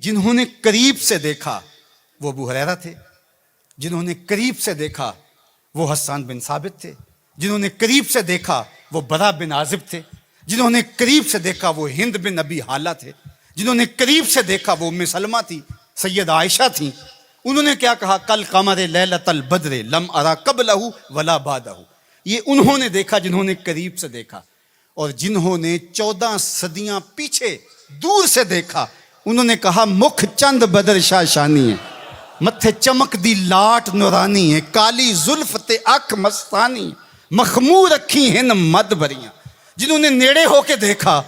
جنہوں نے قریب سے دیکھا وہ ابو ہریرہ تھے، جنہوں نے قریب سے دیکھا وہ حسان بن ثابت تھے، جنہوں نے قریب سے دیکھا وہ برا بن عازب تھے، جنہوں نے قریب سے دیکھا وہ ہند بن ابی حالہ تھے، جنہوں نے قریب سے دیکھا وہ ام سلمہ تھی، سید عائشہ تھیں۔ انہوں نے کیا کہا؟ کل قمر لیلۃ البدر لم ارا قبلہ ولا بعدہ۔ یہ انہوں نے دیکھا جنہوں نے قریب سے دیکھا، اور جنہوں نے 14 صدیاں پیچھے دور سے دیکھا انہوں نے کہا مکھ چند بدر شاہ شانی ہے، متھے چمک دی لاٹ نورانی ہے، کالی زلف تے اکھ مستانی، مخمور اکھی ہن مد بریاں۔ جنہوں نے نیڑے ہو کے دیکھا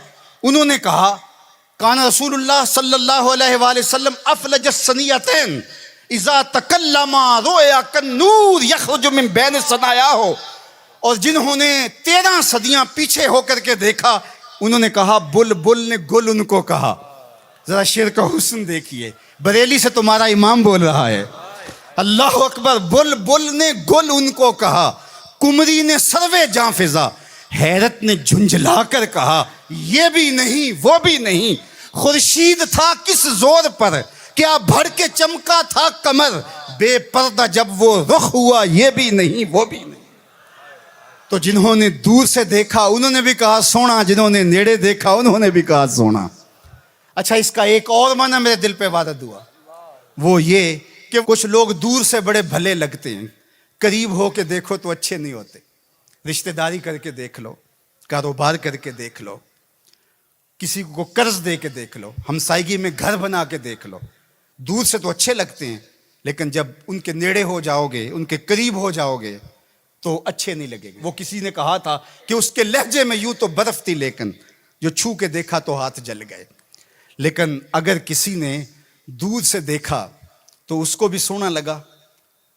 انہوں نے کہا کان رسول اللہ صلی اللہ علیہ وآلہ وسلم افلج السنیتین اذا تکلم رؤیا کالنور یخرج من بین ثنایاہ۔ اور جنہوں نے 13 صدیاں پیچھے ہو کر کے دیکھا انہوں نے کہا بلبل نے گل ان کو کہا۔ ذرا شعر کا حسن دیکھیے، بریلی سے تمہارا امام بول رہا ہے، اللہ اکبر۔ بلبل نے گل ان کو کہا، کمری نے سروے جاں فضا، حیرت نے جھنجھلا کر کہا یہ بھی نہیں وہ بھی نہیں، خورشید تھا کس زور پر، کیا بھڑ کے چمکا تھا کمر، بے پردہ جب وہ رخ ہوا یہ بھی نہیں وہ بھی نہیں۔ تو جنہوں نے دور سے دیکھا انہوں نے بھی کہا سونا، جنہوں نے نیڑے دیکھا انہوں نے بھی کہا سونا۔ اچھا، اس کا ایک اور معنی میرے دل پہ وارد ہوا، وہ یہ کہ کچھ لوگ دور سے بڑے بھلے لگتے ہیں، قریب ہو کے دیکھو تو اچھے نہیں ہوتے۔ رشتہ داری کر کے دیکھ لو، کاروبار کر کے دیکھ لو، کسی کو قرض دے کے دیکھ لو، ہمسائیگی میں گھر بنا کے دیکھ لو، دور سے تو اچھے لگتے ہیں لیکن جب ان کے نیڑے ہو جاؤ گے، ان کے قریب ہو جاؤ گے تو اچھے نہیں لگے گے۔ وہ کسی نے کہا تھا کہ اس کے لہجے میں یوں تو برف تھی لیکن جو چھو کے دیکھا تو ہاتھ جل گئے۔ لیکن اگر کسی نے دور سے دیکھا تو اس کو بھی سونا لگا،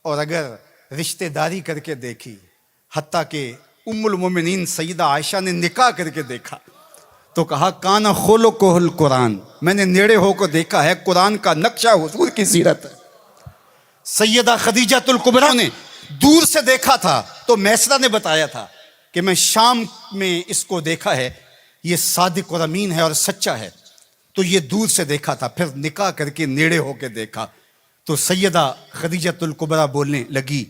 اور اگر رشتہ داری کر کے دیکھی، حتیٰ کہ ام المومنین سیدہ عائشہ نے نکاح کر کے دیکھا تو کہا کانا خلقہ القرآن، میں نے نیڑے ہو کو دیکھا ہے، قرآن کا نقشہ حضور کی سیرت ہے۔ سیدہ خدیجہ الکبریٰ نے دور سے دیکھا تھا تو میسرہ نے بتایا تھا کہ میں شام میں اس کو دیکھا ہے، یہ صادق اور امین ہے اور سچا ہے، تو یہ دور سے دیکھا تھا، پھر نکاح کر کے نیڑے ہو کے دیکھا۔ تو سیدہ خدیجہ الکبریٰ بولنے لگی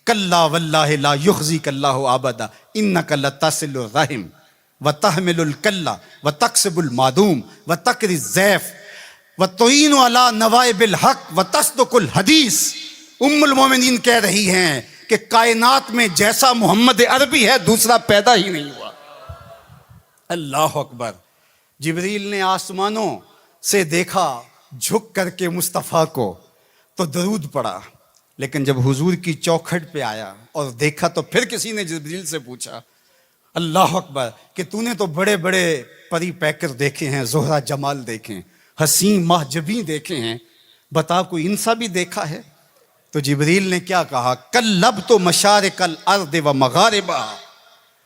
کلا واللہ لا یخزیک اللہ ابدا انک لتصل الرحم وتحمل الکلہ وتکسب المعدوم وتقری الضیف وتعین علی نوائب الحق وتصدق الحدیث۔ ام المومنین کہہ رہی ہیں کہ کائنات میں جیسا محمد عربی ہے دوسرا پیدا ہی نہیں ہوا۔ اللہ اکبر۔ جبریل نے آسمانوں سے دیکھا جھک کر کے مصطفیٰ کو تو درود پڑا، لیکن جب حضور کی چوکھٹ پہ آیا اور دیکھا تو پھر کسی نے جبریل سے پوچھا اللہ اکبر کہ تو نے تو بڑے بڑے پری پیکر دیکھے ہیں، زہرہ جمال دیکھے ہیں، حسین محجبیں دیکھے ہیں، بتا کوئی ان سا بھی دیکھا ہے؟ تو جبریل نے کیا کہا کلبت مشارق الارض و مغاربہا۔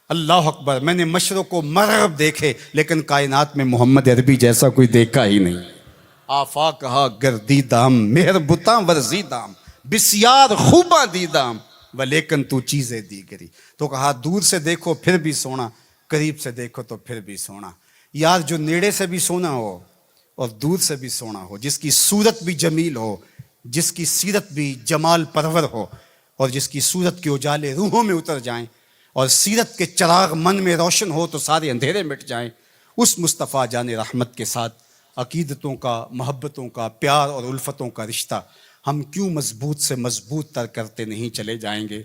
اللہ اکبر، میں نے مشرق و مغرب دیکھے لیکن کائنات میں محمد عربی جیسا کوئی دیکھا ہی نہیں۔ آفاق کہا گردیدام مہر بتاں ورزیدام بسیار خوباں دیدام ولیکن تو چیزیں دیگری۔ تو کہا دور سے دیکھو پھر بھی سونا، قریب سے دیکھو تو پھر بھی سونا۔ یار جو نیڑے سے بھی سونا ہو اور دور سے بھی سونا ہو، جس کی صورت بھی جمیل ہو، جس کی سیرت بھی جمال پرور ہو، اور جس کی صورت کے اجالے روحوں میں اتر جائیں اور سیرت کے چراغ من میں روشن ہو تو سارے اندھیرے مٹ جائیں، اس مصطفیٰ جان رحمت کے ساتھ عقیدتوں کا، محبتوں کا، پیار اور الفتوں کا رشتہ ہم کیوں مضبوط سے مضبوط تر کرتے نہیں چلے جائیں گے؟